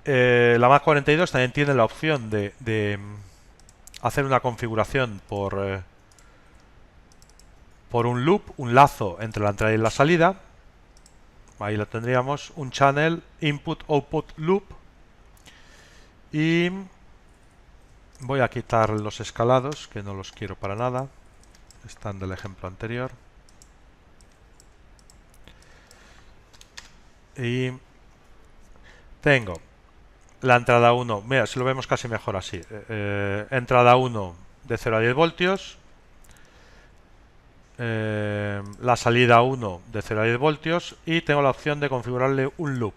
la Mac 42 también tiene la opción de hacer una configuración por un loop, un lazo entre la entrada y la salida. Ahí lo tendríamos, un channel input-output loop. Y voy a quitar los escalados, que no los quiero para nada. Están del ejemplo anterior. Y tengo la entrada 1, mira, si lo vemos casi mejor así. Entrada 1 de 0 a 10 voltios. La salida 1 de 0 a 10 voltios. Y tengo la opción de configurarle un loop.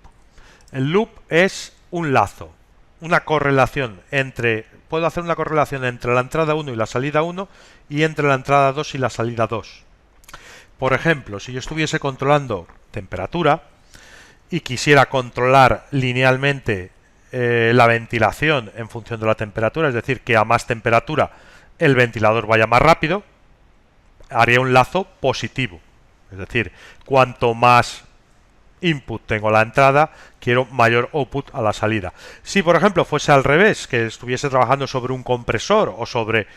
El loop es un lazo, una correlación entre... Puedo hacer una correlación entre la entrada 1 y la salida 1 y entre la entrada 2 y la salida 2. Por ejemplo, si yo estuviese controlando temperatura y quisiera controlar linealmente la ventilación en función de la temperatura, es decir, que a más temperatura el ventilador vaya más rápido, haría un lazo positivo. Es decir, cuanto más input tengo a la entrada, quiero mayor output a la salida. Si por ejemplo fuese al revés, que estuviese trabajando sobre un compresor o sobre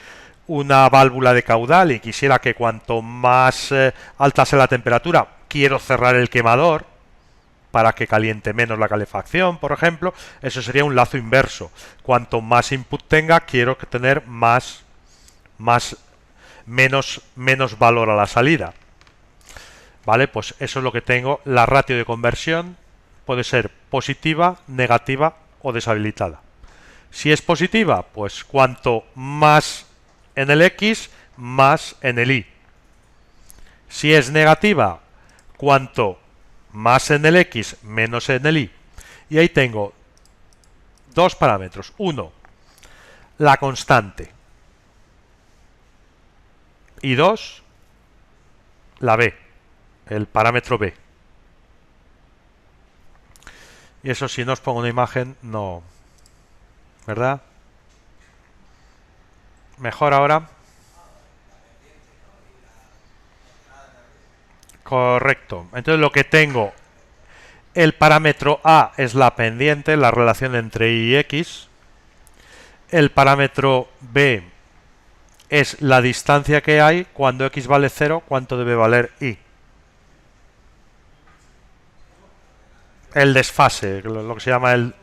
una válvula de caudal y quisiera que cuanto más alta sea la temperatura, quiero cerrar el quemador para que caliente menos la calefacción, por ejemplo, eso sería un lazo inverso. Cuanto más input tenga, quiero tener menos valor a la salida. ¿Vale? Pues eso es lo que tengo. La ratio de conversión puede ser positiva, negativa o deshabilitada. Si es positiva, pues cuanto más en el X, más en el Y. Si es negativa, cuanto más en el X, menos en el Y. Y ahí tengo dos parámetros. Uno, la constante. Y dos, la B, el parámetro B. Y eso, si no os pongo una imagen, no... ¿Verdad? ¿Mejor ahora? Correcto. Entonces lo que tengo, el parámetro A es la pendiente, la relación entre Y y X. El parámetro B es la distancia que hay. Cuando X vale 0, ¿cuánto debe valer Y? El desfase, lo que se llama el...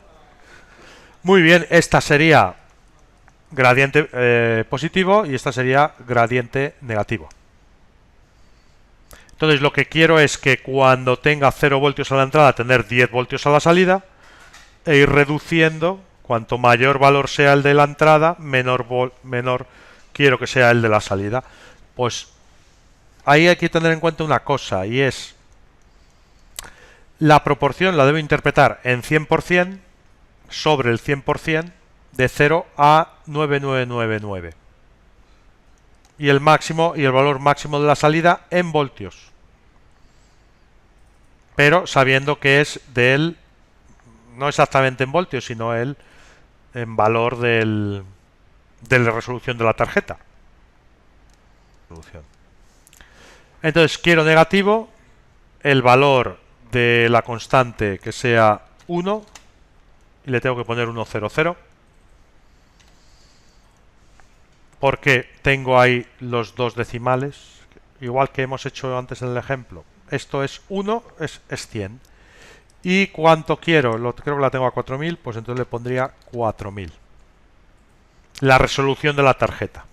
Muy bien, esta sería gradiente positivo y esta sería gradiente negativo. Entonces lo que quiero es que cuando tenga 0 voltios a la entrada, tener 10 voltios a la salida, e ir reduciendo, cuanto mayor valor sea el de la entrada, menor quiero que sea el de la salida. Pues ahí hay que tener en cuenta una cosa, y es la proporción la debo interpretar en 100% sobre el 100% de 0 a 9999. Y el máximo y el valor máximo de la salida en voltios. Pero sabiendo que es del, no exactamente en voltios, sino en valor de la resolución de la tarjeta. Entonces quiero negativo, el valor de la constante que sea 1 y le tengo que poner 100 porque tengo ahí los dos decimales, igual que hemos hecho antes en el ejemplo. Esto es 1, es 100. ¿Y cuánto quiero? Creo que la tengo a 4000, pues entonces le pondría 4000. La resolución de la tarjeta.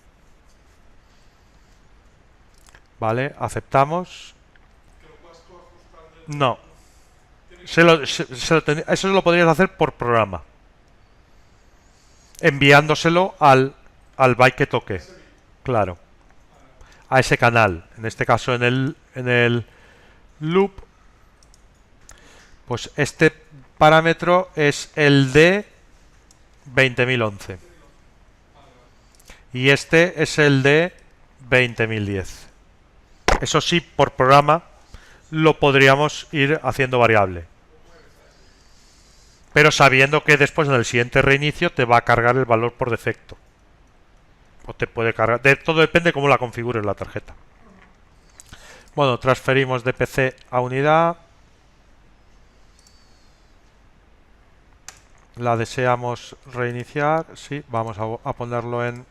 Vale, aceptamos. No. Eso lo podrías hacer por programa. Enviándoselo al byte que toque. Claro. A ese canal. En este caso en el loop, pues este parámetro es el de 20011 y este es el de 20010. Eso sí, por programa lo podríamos ir haciendo variable, pero sabiendo que después en el siguiente reinicio te va a cargar el valor por defecto, o te puede cargar, todo depende de cómo la configures la tarjeta. Bueno, transferimos de PC a unidad. La deseamos reiniciar. Sí, vamos a ponerlo en...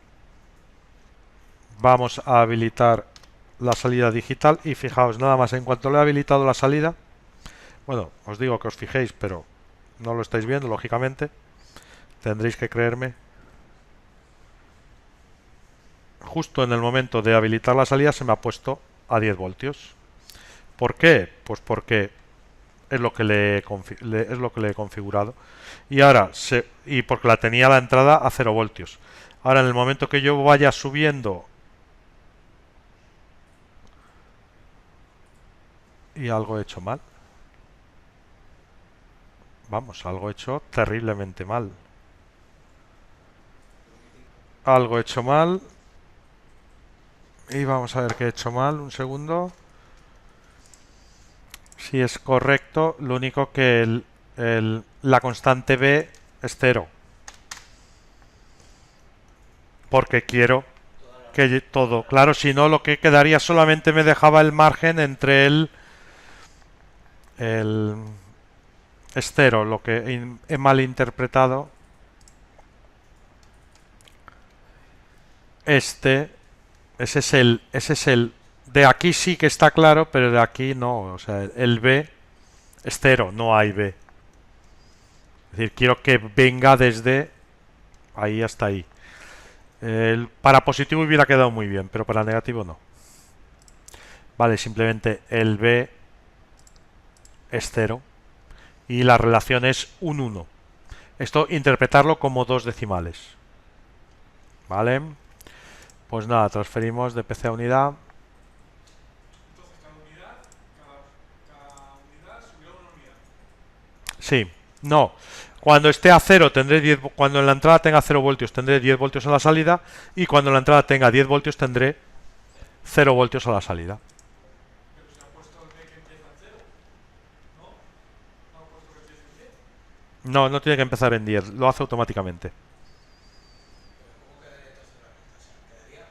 Vamos a habilitar la salida digital y fijaos, nada más, en cuanto le he habilitado la salida, bueno, os digo que os fijéis, pero no lo estáis viendo, lógicamente, tendréis que creerme. Justo en el momento de habilitar la salida se me ha puesto a 10 voltios. ¿Por qué? Pues porque es lo que es lo que le he configurado. Y ahora, y porque la tenía la entrada a 0 voltios. Ahora, en el momento que yo vaya subiendo y algo he hecho mal. Vamos, algo he hecho terriblemente mal. Algo he hecho mal. Y vamos a ver qué he hecho mal. Un segundo. Si es correcto, lo único que la constante B es 0. Porque quiero que todo. Claro, si no, lo que quedaría solamente me dejaba el margen entre el es 0, lo que he malinterpretado. Ese es el de aquí sí que está claro, pero de aquí no. O sea, el B es 0, no hay B. Es decir, quiero que venga desde ahí hasta ahí. Para positivo hubiera quedado muy bien, pero para negativo no. Vale, simplemente el B es 0 y la relación es un 1. Esto interpretarlo como dos decimales. Vale. Pues nada, transferimos de PC a unidad. Entonces cada unidad subirá una unidad. Sí, no. Cuando esté a 0 tendré 10, cuando en la entrada tenga 0 voltios tendré 10 voltios a la salida y cuando en la entrada tenga 10 voltios tendré 0 voltios a la salida. Pero se ha puesto el B que empieza en cero, ¿no? ¿No ha puesto que empiece en 10? No, no tiene que empezar en 10, lo hace automáticamente. ¿Cómo quedaría entonces la recta? O sea, quedaría.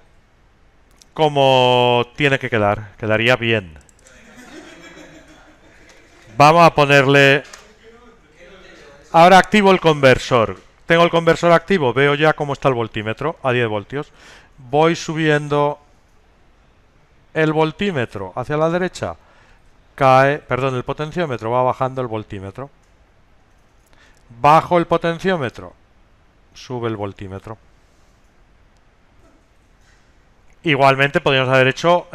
Como tiene que quedar, quedaría bien. Vamos a ponerle... Ahora activo el conversor. Tengo el conversor activo, veo ya cómo está el voltímetro a 10 voltios. Voy subiendo el voltímetro hacia la derecha. Cae, perdón, el potenciómetro, va bajando el voltímetro. Bajo el potenciómetro, sube el voltímetro. Igualmente podríamos haber hecho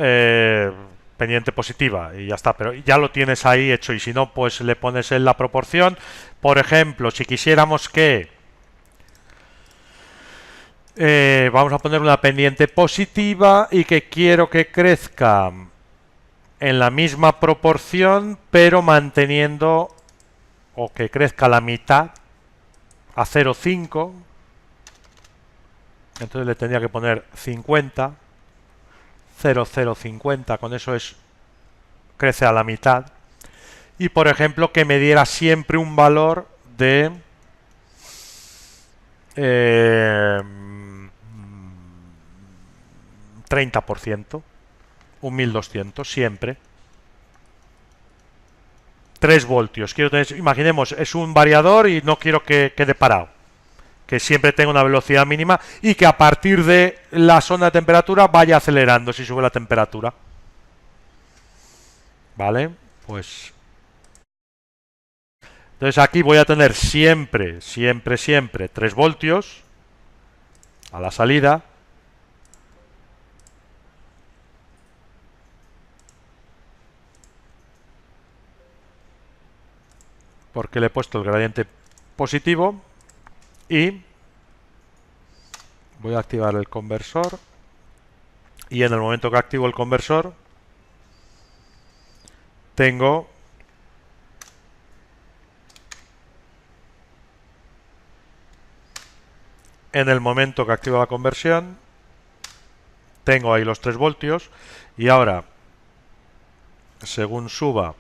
pendiente positiva y ya está, pero ya lo tienes ahí hecho y si no, pues le pones en la proporción. Por ejemplo, si quisiéramos que vamos a poner una pendiente positiva y que quiero que crezca en la misma proporción, pero manteniendo o que crezca la mitad a 0,5, entonces le tendría que poner 50, 0,050, con eso crece a la mitad. Y por ejemplo que me diera siempre un valor de 30%, un 1200 siempre. 3 voltios. Quiero tener, imaginemos, es un variador y no quiero que quede parado. Que siempre tenga una velocidad mínima y que a partir de la zona de temperatura vaya acelerando si sube la temperatura. ¿Vale? Pues... Entonces aquí voy a tener siempre 3 voltios a la salida. Porque le he puesto el gradiente positivo y voy a activar el conversor y en el momento que activo el conversor tengo en el momento que activo la conversión tengo ahí los 3 voltios y ahora según suba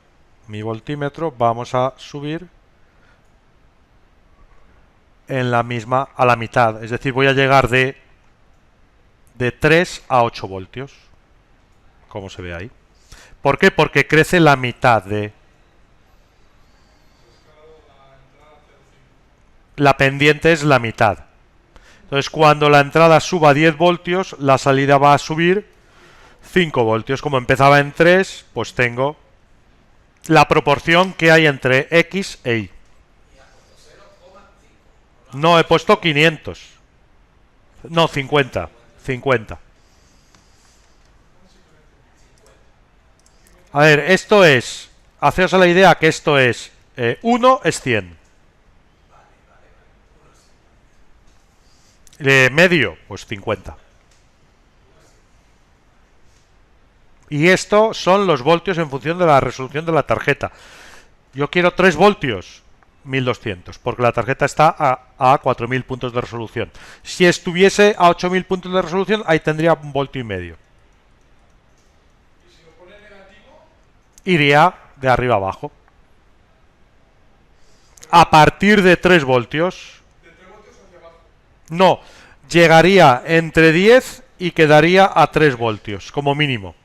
mi voltímetro vamos a subir en la misma a la mitad, es decir, voy a llegar de 3 a 8 voltios, como se ve ahí. ¿Por qué? Porque crece la mitad de... Entonces, claro, la entrada 0,5. la pendiente es la mitad. Entonces, cuando la entrada suba 10 voltios, la salida va a subir 5 voltios. Como empezaba en 3, pues tengo la proporción que hay entre X e Y. No, he puesto 500. No, 50. 50. A ver, esto es... Haceos a la idea que esto es... 1 es 100. Medio, pues 50. Y esto son los voltios en función de la resolución de la tarjeta. Yo quiero 3 voltios, 1200, porque la tarjeta está a 4000 puntos de resolución. Si estuviese a 8000 puntos de resolución, ahí tendría 1,5 voltios. ¿Y si lo pone negativo? Iría de arriba abajo. A partir de 3 voltios. De 3 voltios hacia abajo. No, llegaría entre 10 y quedaría a 3 voltios, como mínimo.